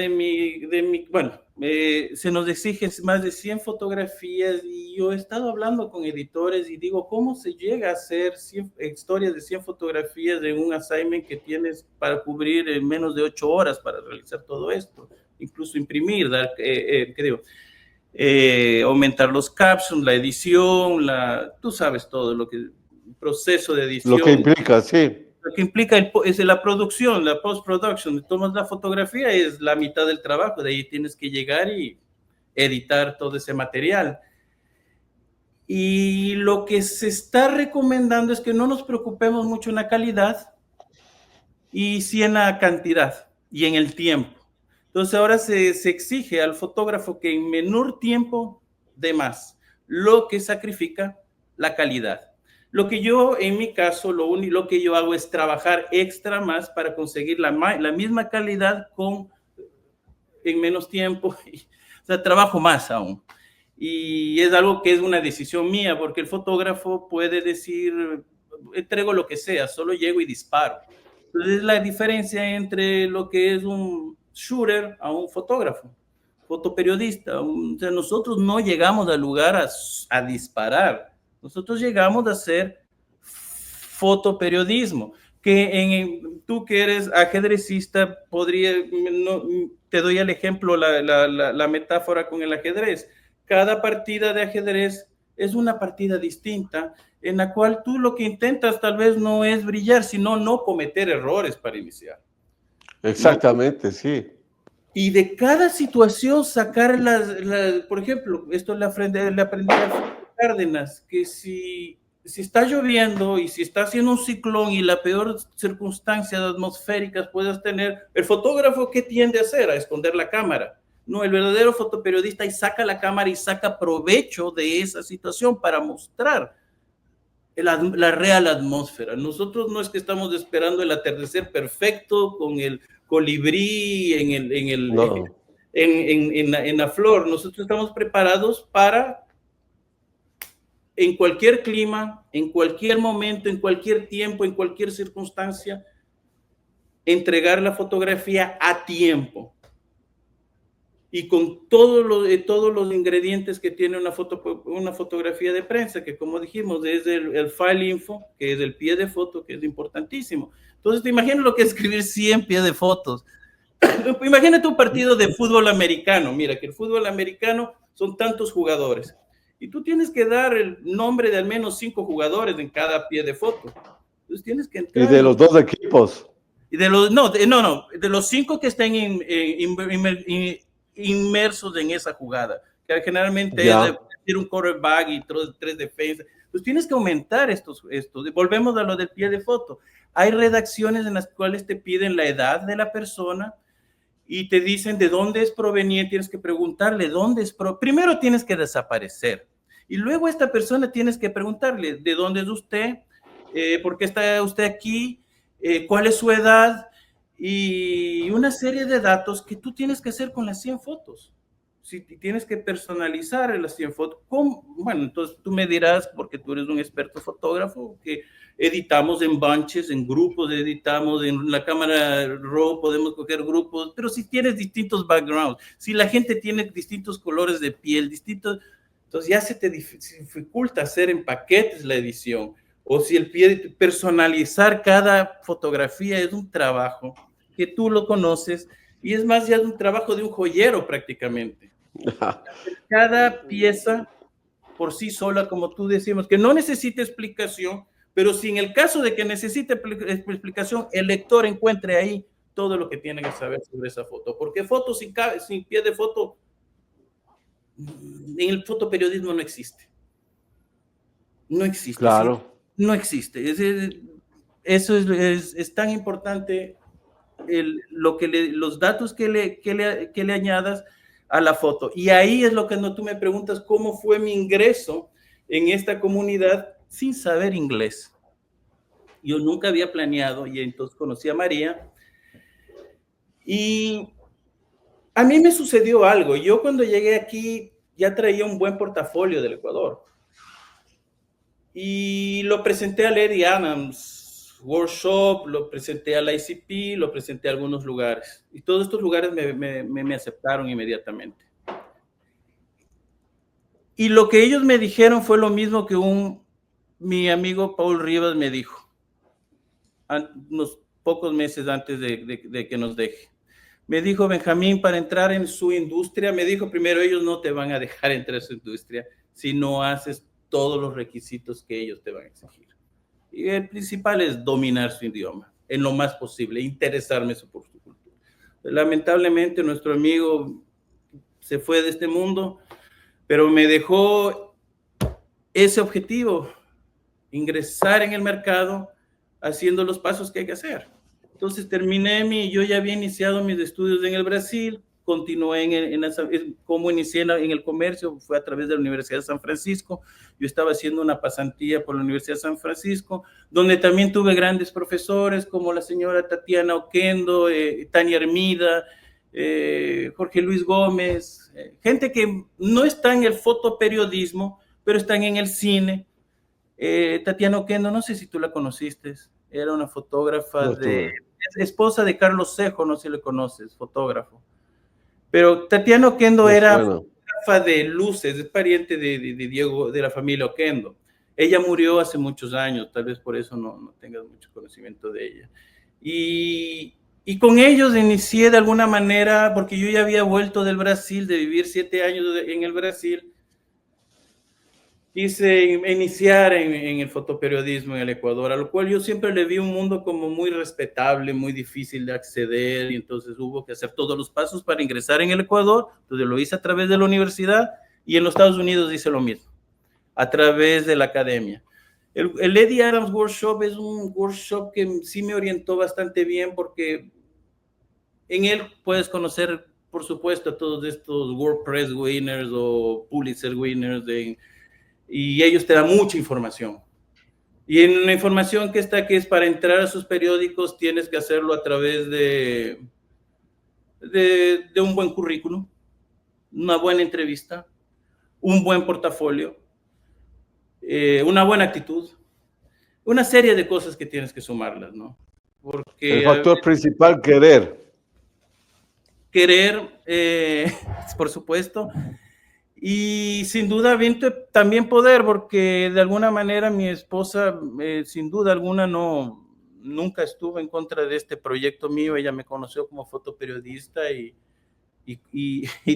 bueno, se nos exige más de 100 fotografías y yo he estado hablando con editores y digo, ¿cómo se llega a hacer historias de 100 fotografías de un assignment que tienes para cubrir en menos de 8 horas para realizar todo esto? Incluso imprimir, ¿qué digo? Aumentar los captions, la edición, tú sabes todo, el proceso de Lo que edición. implica, sí. Lo que implica es la producción, la post-production. Tomas la fotografía, es la mitad del trabajo, de ahí tienes que llegar y editar todo ese material. Y lo que se está recomendando es que no nos preocupemos mucho en la calidad y sí en la cantidad y en el tiempo. Entonces ahora se exige al fotógrafo que en menor tiempo dé más, lo que sacrifica la calidad. Lo que yo, en mi caso, lo que yo hago es trabajar extra más para conseguir la misma calidad en menos tiempo. O sea, trabajo más aún. Y es algo que es una decisión mía, porque el fotógrafo puede decir, entrego lo que sea, solo llego y disparo. Entonces, es la diferencia entre lo que es un shooter a un fotógrafo, fotoperiodista. O sea, nosotros no llegamos al lugar a disparar, nosotros llegamos a hacer fotoperiodismo. Tú que eres ajedrecista, te doy el ejemplo, la metáfora con el ajedrez. Cada partida de ajedrez es una partida distinta en la cual tú lo que intentas tal vez no es brillar, sino no cometer errores para iniciar, ¿no? Exactamente, sí. Y de cada situación sacar por ejemplo, esto le aprendí a Cárdenas, que si está lloviendo y si está haciendo un ciclón y la peor circunstancias atmosféricas puedes tener, el fotógrafo, ¿qué tiende a hacer? A esconder la cámara. No, el verdadero fotoperiodista y saca la cámara y saca provecho de esa situación para mostrar la real atmósfera. Nosotros no es que estamos esperando el atardecer perfecto con el colibrí No. en la flor. Nosotros estamos preparados para en cualquier clima, en cualquier momento, en cualquier tiempo, en cualquier circunstancia, entregar la fotografía a tiempo y con todos los ingredientes que tiene una fotografía de prensa, que como dijimos, es el file info, que es el pie de foto, que es importantísimo. Entonces, te imaginas lo que es escribir 100 pies de fotos. Imagínate un partido de fútbol americano. Mira, que el fútbol americano son tantos jugadores. Y tú tienes que dar el nombre de al menos 5 jugadores en cada pie de foto. Entonces tienes que entrar. Y de los dos equipos. Y de los, no, de los 5 que estén inmersos en esa jugada, que generalmente es decir, un quarterback y 3 defensas. Pues tienes que aumentar estos. Volvemos a lo del pie de foto. Hay redacciones en las cuales te piden la edad de la persona y te dicen de dónde es proveniente. Tienes que preguntarle dónde es primero tienes que desaparecer y luego a esta persona tienes que preguntarle de dónde es usted, por qué está usted aquí, cuál es su edad y una serie de datos que tú tienes que hacer con las 100 fotos. Si tienes que personalizar las 100 fotos, bueno, entonces tú me dirás, porque tú eres un experto fotógrafo, que editamos en bunches, en grupos, editamos en la cámara RAW, podemos coger grupos, pero si tienes distintos backgrounds, si la gente tiene distintos colores de piel, distintos, entonces ya se te dificulta hacer en paquetes la edición. O si personalizar cada fotografía es un trabajo que tú lo conoces y es más ya un trabajo de un joyero prácticamente. Cada pieza por sí sola, como tú decimos, que no necesita explicación, pero si en el caso de que necesite explicación, el lector encuentre ahí todo lo que tiene que saber sobre esa foto. Porque fotos sin pie de foto, en el fotoperiodismo no existe. No existe. Claro. ¿Sí? No existe. Eso es tan importante los datos que le añadas a la foto. Y ahí es lo que tú me preguntas, ¿cómo fue mi ingreso en esta comunidad sin saber inglés? Yo nunca había planeado y entonces conocí a María y a mí me sucedió algo. Yo cuando llegué aquí ya traía un buen portafolio del Ecuador y lo presenté a Lady Adams Workshop, lo presenté a la ICP, lo presenté a algunos lugares y todos estos lugares me aceptaron inmediatamente. Y lo que ellos me dijeron fue lo mismo que mi amigo Paul Rivas me dijo unos pocos meses antes de que nos deje. Me dijo, Benjamín, para entrar en su industria, me dijo primero, ellos no te van a dejar entrar en su industria si no haces todos los requisitos que ellos te van a exigir. Y el principal es dominar su idioma en lo más posible, interesarme por su cultura. Lamentablemente, nuestro amigo se fue de este mundo, pero me dejó ese objetivo, ingresar en el mercado haciendo los pasos que hay que hacer. Entonces yo ya había iniciado mis estudios en el Brasil, continué como inicié en el comercio, fue a través de la Universidad de San Francisco. Yo estaba haciendo una pasantía por la Universidad de San Francisco, donde también tuve grandes profesores como la señora Tatiana Oquendo, Tania Hermida, Jorge Luis Gómez, gente que no está en el fotoperiodismo, pero están en el cine. Tatiana Oquendo, no sé si tú la conociste, era una fotógrafa esposa de Carlos Cejo, no sé si le conoces, fotógrafo. Pero Tatiana Oquendo era fotógrafa de luces, es pariente de Diego, de la familia Oquendo. Ella murió hace muchos años, tal vez por eso no tengas mucho conocimiento de ella. Y con ellos inicié de alguna manera, porque yo ya había vuelto del Brasil, de vivir 7 años en el Brasil. Quise iniciar en el fotoperiodismo en el Ecuador, a lo cual yo siempre le vi un mundo como muy respetable, muy difícil de acceder, y entonces hubo que hacer todos los pasos para ingresar en el Ecuador. Entonces lo hice a través de la universidad y en los Estados Unidos hice lo mismo, a través de la academia. El Lady Adams Workshop es un workshop que sí me orientó bastante bien porque en él puedes conocer, por supuesto, a todos estos WordPress winners o Pulitzer winners y ellos te dan mucha información. Y en la información que es para entrar a sus periódicos, tienes que hacerlo a través de un buen currículum, una buena entrevista, un buen portafolio. una buena actitud, una serie de cosas que tienes que sumarlas, ¿no? El Porque factor principal, querer. querer, por supuesto, y sin duda también poder, porque de alguna manera mi esposa, sin duda alguna, nunca estuvo en contra de este proyecto mío. Ella me conoció como fotoperiodista y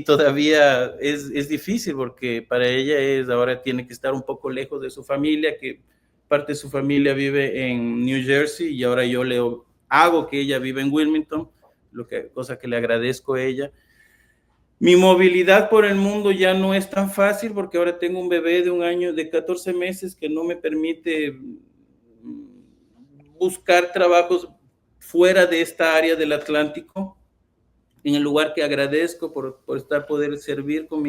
todavía es difícil porque para ella ahora tiene que estar un poco lejos de su familia, que parte de su familia vive en New Jersey y ahora yo le hago que ella vive en Wilmington, cosa que le agradezco a ella. Mi movilidad por el mundo ya no es tan fácil porque ahora tengo un bebé de 1 año, de 14 meses, que no me permite buscar trabajos fuera de esta área del Atlántico, en el lugar que agradezco por poder servir con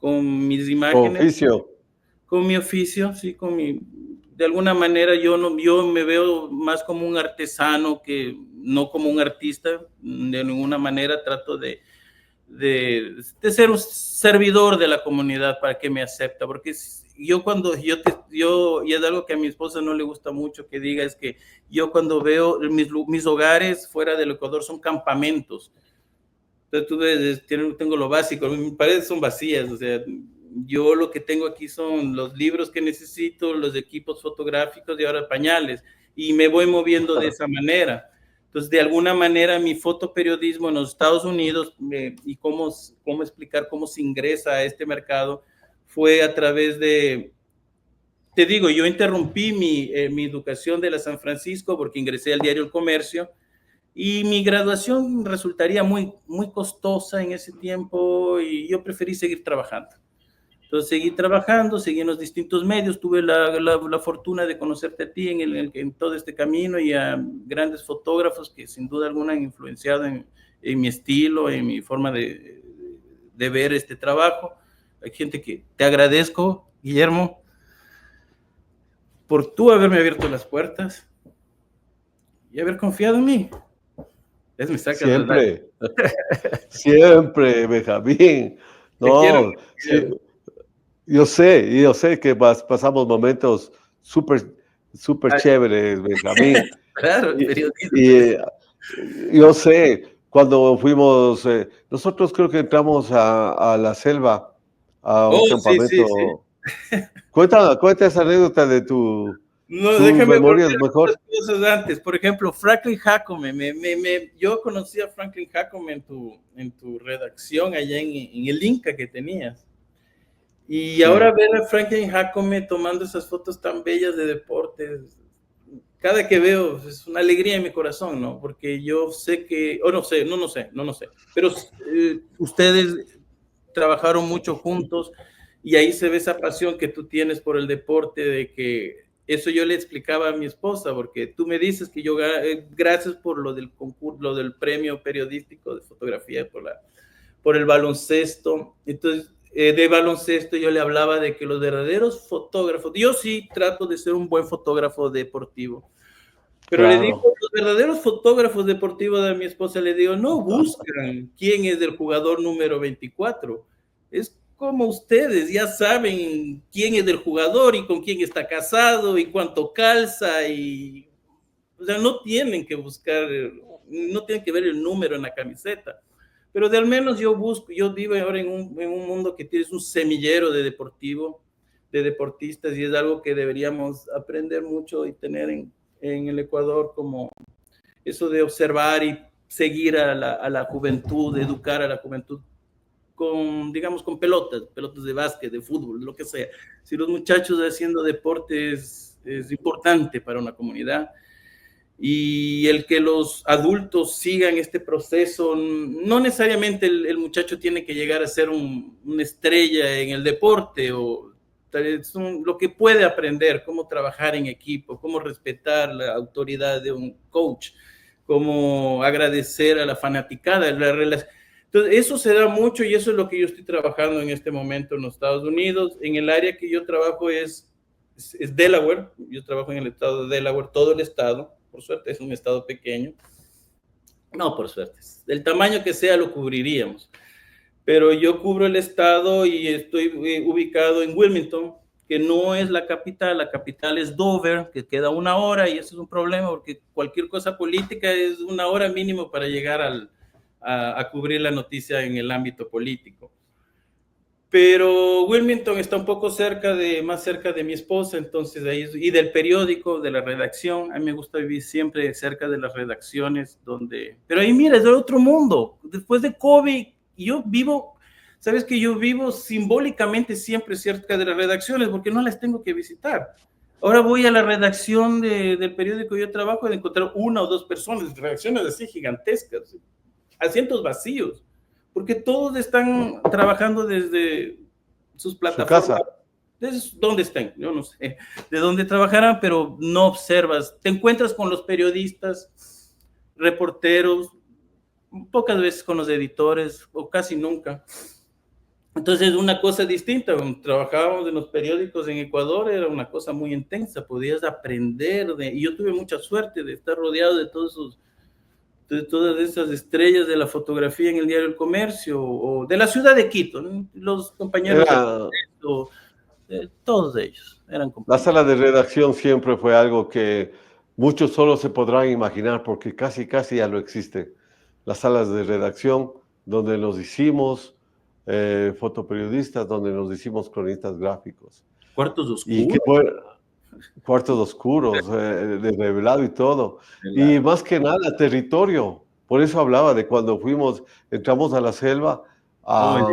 mis imágenes, Oficio. con mi oficio, sí, de alguna manera yo me veo más como un artesano que no como un artista. De ninguna manera trato de ser un servidor de la comunidad para que me acepta, porque yo cuando y es algo que a mi esposa no le gusta mucho que diga, es que yo cuando veo mis hogares fuera del Ecuador son campamentos. Entonces tú ves, tengo lo básico, mis paredes son vacías, o sea, yo lo que tengo aquí son los libros que necesito, los equipos fotográficos y ahora pañales, y me voy moviendo de esa manera. Entonces, de alguna manera, mi fotoperiodismo en los Estados Unidos y cómo explicar cómo se ingresa a este mercado fue a través te digo, yo interrumpí mi educación de la San Francisco porque ingresé al diario El Comercio y mi graduación resultaría muy, muy costosa en ese tiempo y yo preferí seguir trabajando. Entonces seguí trabajando, seguí en los distintos medios, tuve la fortuna de conocerte a ti en todo este camino y a grandes fotógrafos que sin duda alguna han influenciado en mi estilo, en mi forma de ver este trabajo. Hay gente que te agradezco, Guillermo, por tú haberme abierto las puertas y haber confiado en mí. Me sacas las lágrimas. Siempre, siempre, Benjamín. Te quiero No, mucho, sí, Guillermo. yo sé que pasamos momentos súper, súper Ay, chéveres, Benjamín. claro, el Y, periodismo. y, yo sé, cuando fuimos, nosotros creo que entramos a la selva, a un Oh, sí, sí, sí. campamento. Cuenta esa anécdota de No, tus déjame volver memorias mejor. a cosas antes. Por ejemplo, Franklin Jacome. Yo conocí a Franklin Jacome en tu redacción allá en el Inca que tenías. Y ahora Sí, ver a Franklin Jacome tomando esas fotos tan bellas de deportes, cada que veo es una alegría en mi corazón, ¿no? Porque yo sé que, o no sé, no sé, pero ustedes trabajaron mucho juntos y ahí se ve esa pasión que tú tienes por el deporte, de que eso yo le explicaba a mi esposa, porque tú me dices que yo, gracias por lo del concurso, lo del premio periodístico de fotografía, por el baloncesto. Entonces, de baloncesto yo le hablaba de que los verdaderos fotógrafos, yo sí trato de ser un buen fotógrafo deportivo, pero le digo, claro. los verdaderos fotógrafos deportivos de mi esposa, le digo, no buscan quién es el jugador número 24. Es como ustedes, ya saben quién es el jugador y con quién está casado y cuánto calza y, o sea, no tienen que buscar, no tienen que ver el número en la camiseta. Pero de al menos yo vivo ahora en un mundo que tienes un semillero de deportistas, y es algo que deberíamos aprender mucho y tener en el Ecuador, como eso de observar y seguir a la juventud, educar a la juventud digamos, con pelotas de básquet, de fútbol, lo que sea. Si los muchachos haciendo deportes es importante para una comunidad, y el que los adultos sigan este proceso, no necesariamente muchacho tiene que llegar a ser una estrella en el deporte, o lo que puede aprender, cómo trabajar en equipo, cómo respetar la autoridad de un coach, cómo agradecer a la fanaticada, entonces eso se da mucho, y eso es lo que yo estoy trabajando en este momento en los Estados Unidos. En el área que yo trabajo es Delaware. Yo trabajo en el estado de Delaware, todo el estado. Por suerte es un estado pequeño. No, por suerte. Del tamaño que sea lo cubriríamos. pero yo cubro el estado y estoy ubicado en Wilmington, que no es la capital es Dover, que queda 1 hora, y eso es un problema porque cualquier cosa política es 1 hora mínimo para llegar a cubrir la noticia en el ámbito político. Pero Wilmington está un poco más cerca de mi esposa, entonces ahí, y del periódico, de la redacción. A mí me gusta vivir siempre cerca de las redacciones, pero ahí mira, es de otro mundo. Después de COVID, yo vivo, sabes que yo vivo simbólicamente siempre cerca de las redacciones porque no las tengo que visitar. Ahora voy a la redacción del periódico que yo trabajo de encontrar 1 o 2 personas, redacciones así gigantescas, asientos vacíos, porque todos están trabajando desde sus Su plataformas, casa. desde donde estén, yo no sé de dónde trabajarán, pero no observas, te encuentras con los periodistas, reporteros, pocas veces con los editores, o casi nunca. Entonces, una cosa distinta, trabajábamos en los periódicos en Ecuador, era una cosa muy intensa, podías aprender, y yo tuve mucha suerte de estar rodeado de todas esas estrellas de la fotografía en el diario El Comercio, o de la ciudad de Quito, ¿no? Los compañeros de Era, todos ellos eran la compañeros. sala de redacción siempre fue algo que muchos solo se podrán imaginar porque casi, casi ya no existe. Las salas de redacción donde nos hicimos fotoperiodistas, donde nos hicimos cronistas gráficos. Cuartos Y que oscuros. fue cuartos oscuros, de revelado y todo. Y más que nada, territorio. Por eso hablaba de cuando entramos a la selva, a,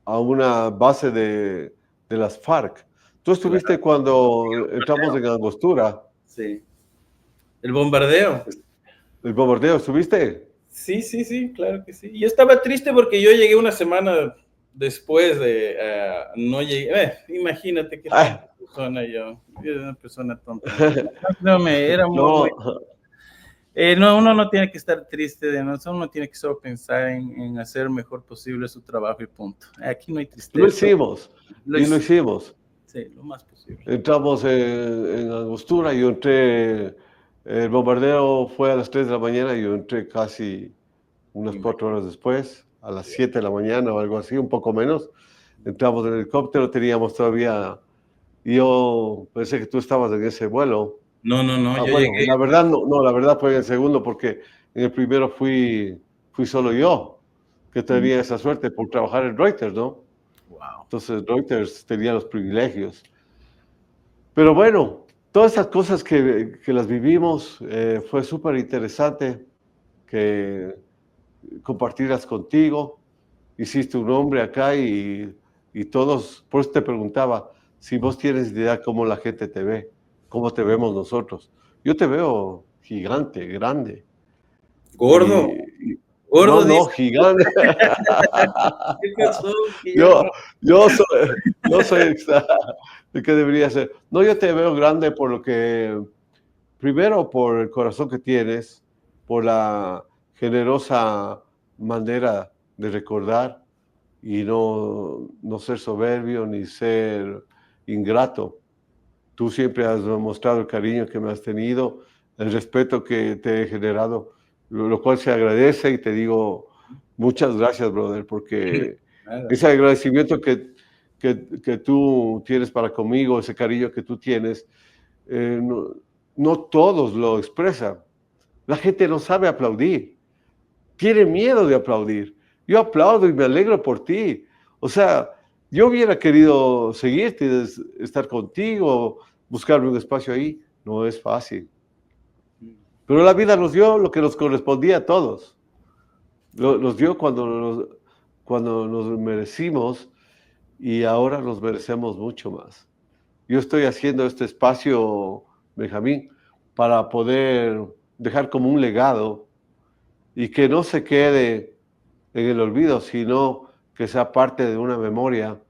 a una base de las FARC. Tú estuviste cuando entramos en Angostura, Sí. El bombardeo. el bombardeo, ¿estuviste? Sí, sí, sí, claro que sí. Yo estaba triste porque yo llegué 1 semana después de, no llegué, imagínate qué tonta Ah. persona yo era una persona tonta. No, era muy, No, no, uno no tiene que estar triste de no, uno tiene que solo pensar en hacer mejor posible su trabajo y punto. Aquí no hay lo tristeza. hicimos, Lo y lo hice, hicimos. sí, lo más posible. Entramos en Angostura, yo entré, el bombardeo fue a las 3 de la mañana, yo entré casi unas 4 horas después, a las 7 de la mañana o algo así, un poco menos. Entramos en el helicóptero, teníamos todavía, yo pensé que tú estabas en ese vuelo. No, no, no, Ah, yo bueno, llegué. la verdad no, la verdad fue en el segundo porque en el primero fui solo yo, que tenía esa suerte por trabajar en Reuters, ¿no? Wow. Entonces Reuters tenía los privilegios. Pero bueno, todas esas cosas que las vivimos, fue súper interesante que compartirlas contigo. Hiciste un nombre acá y todos, por eso te preguntaba si vos tienes idea cómo la gente te ve, cómo te vemos nosotros. Yo te veo gigante, grande. Gordo, Y no, gordo no, dice, gigante. ¿qué pasó? Que yo Yo, no. yo soy el que debería ser. No, yo te veo grande por lo que, primero por el corazón que tienes, por la generosa manera de recordar y no ser soberbio ni ser ingrato. Tú siempre has mostrado el cariño que me has tenido, el respeto que te he generado, lo cual se agradece y te digo muchas gracias, brother, porque Nada. ese agradecimiento que tú tienes para conmigo, ese cariño que tú tienes, no todos lo expresan. La gente no sabe aplaudir, tiene miedo de aplaudir. Yo aplaudo y me alegro por ti. O sea, yo hubiera querido seguirte, estar contigo, buscarme un espacio ahí. No es fácil. Pero la vida nos dio lo que nos correspondía a todos. Nos dio cuando nos merecimos y ahora nos merecemos mucho más. Yo estoy haciendo este espacio, Benjamín, para poder dejar como un legado y que no se quede en el olvido, sino que sea parte de una memoria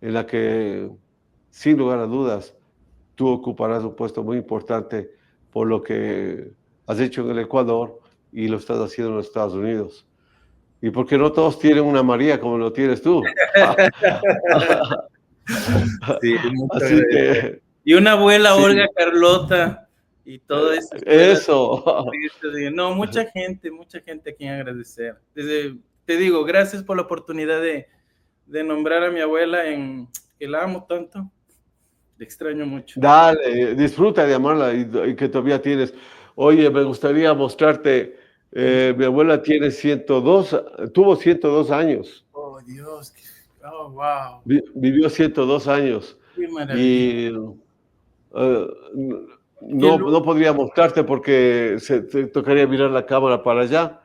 en la que, sin lugar a dudas, tú ocuparás un puesto muy importante por lo que has hecho en el Ecuador y lo estás haciendo en los Estados Unidos. Y porque no todos tienen una María como lo tienes tú. Sí, muchas Así gracias. que, Y una abuela, sí, Olga Carlota, y toda esa escuela. eso. No, mucha gente a quien agradecer. Te te digo, gracias por la oportunidad de nombrar a mi abuela, que la amo tanto. Te extraño mucho. Dale, disfruta de amarla y que todavía tienes. Oye, me gustaría mostrarte, mi abuela tiene 102, tuvo 102 años. Oh, Dios. Oh, wow. Vivió 102 años. Qué maravilla. Y Qué no podría mostrarte porque te tocaría mirar la cámara para allá.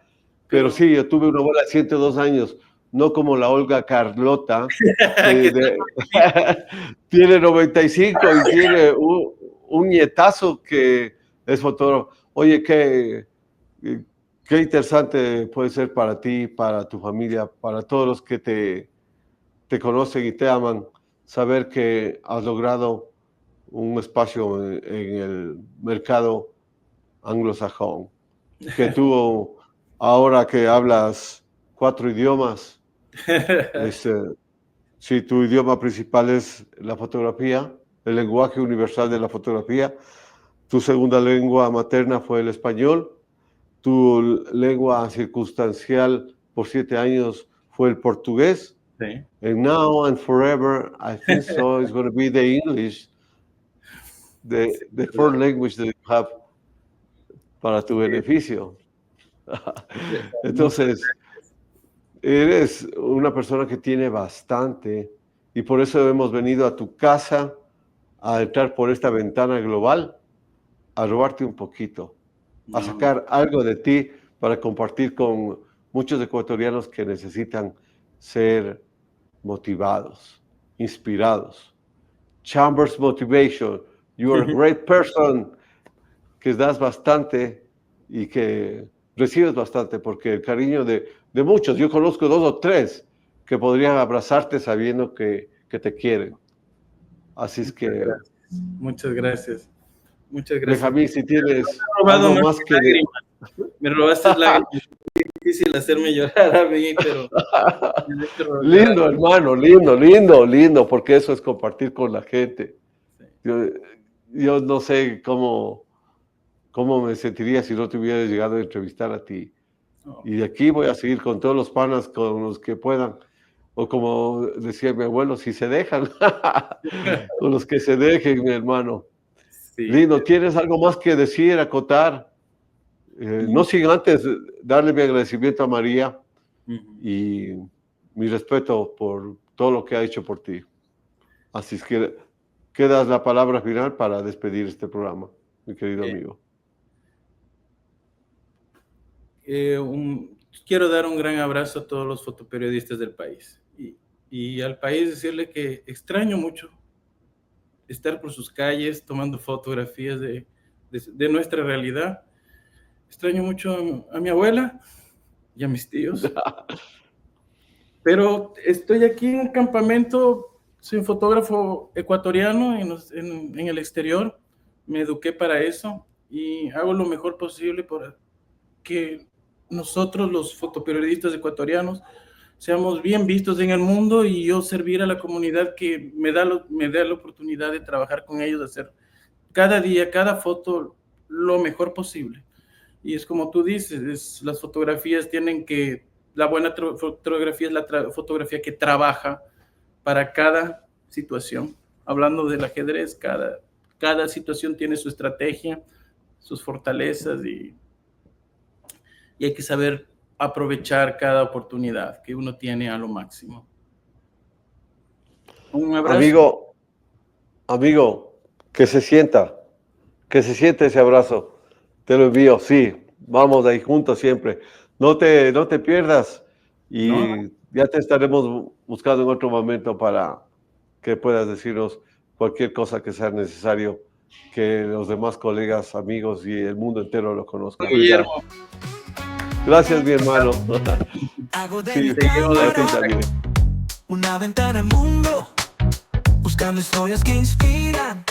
Pero sí, yo tuve una abuela de 102 años, no como la Olga Carlota, que que está tiene 95 y tiene un nietazo que es fotógrafo. Oye, qué interesante puede ser para ti, para tu familia, para todos los que te conocen y te aman, saber que has logrado un espacio en el mercado anglosajón, que tú, ahora que hablas 4 idiomas, si tu idioma principal es la fotografía, el lenguaje universal de la fotografía, tu segunda lengua materna fue el español, tu lengua circunstancial por 7 años fue el portugués, Sí. and now and forever, I think so, it's going to be the English, the fourth language that you have para tu beneficio. Entonces, eres una persona que tiene bastante y por eso hemos venido a tu casa a entrar por esta ventana global, a robarte un poquito, a sacar algo de ti para compartir con muchos ecuatorianos que necesitan ser motivados, inspirados. Chambers Motivation, you are a great person, que das bastante y que recibes bastante, porque el cariño de muchos, yo conozco 2 o 3 que podrían abrazarte sabiendo que te quieren. Así es que... Muchas gracias. Muchas gracias. Benjamín, si tienes algo más que... Me robaste la... Es difícil hacerme llorar a mí, pero... Lindo, hermano, lindo, porque eso es compartir con la gente. Yo no sé cómo me sentiría si no te hubiera llegado a entrevistar a ti. Y de aquí voy a seguir con todos los panas, con los que puedan. O como decía mi abuelo, si se dejan, con los que se dejen, mi hermano. Sí. Lindo, ¿tienes algo más que decir, acotar? No sin antes darle mi agradecimiento a María y mi respeto por todo lo que ha hecho por ti. Así es que quedas la palabra final para despedir este programa, mi querido amigo. Quiero dar un gran abrazo a todos los fotoperiodistas del país y al país decirle que extraño mucho estar por sus calles tomando fotografías de nuestra realidad. Extraño mucho a mi abuela y a mis tíos. Pero estoy aquí en un campamento, soy un fotógrafo ecuatoriano en el exterior, me eduqué para eso y hago lo mejor posible para que nosotros los fotoperiodistas ecuatorianos seamos bien vistos en el mundo y yo servir a la comunidad que me da la oportunidad de trabajar con ellos, de hacer cada día, cada foto lo mejor posible. Y es como tú dices, las fotografías la buena fotografía es la fotografía que trabaja para cada situación. Hablando del ajedrez, cada situación tiene su estrategia, sus fortalezas y hay que saber aprovechar cada oportunidad que uno tiene a lo máximo. Un abrazo. Amigo, que se sienta ese abrazo. Te lo envío, sí, vamos ahí juntos siempre. No te pierdas y ya te estaremos buscando en otro momento para que puedas decirnos cualquier cosa que sea necesario, que los demás colegas, amigos y el mundo entero lo conozcan. Guillermo. Gracias, mi hermano. Hago de una ventana al mundo, buscando historias que inspiran.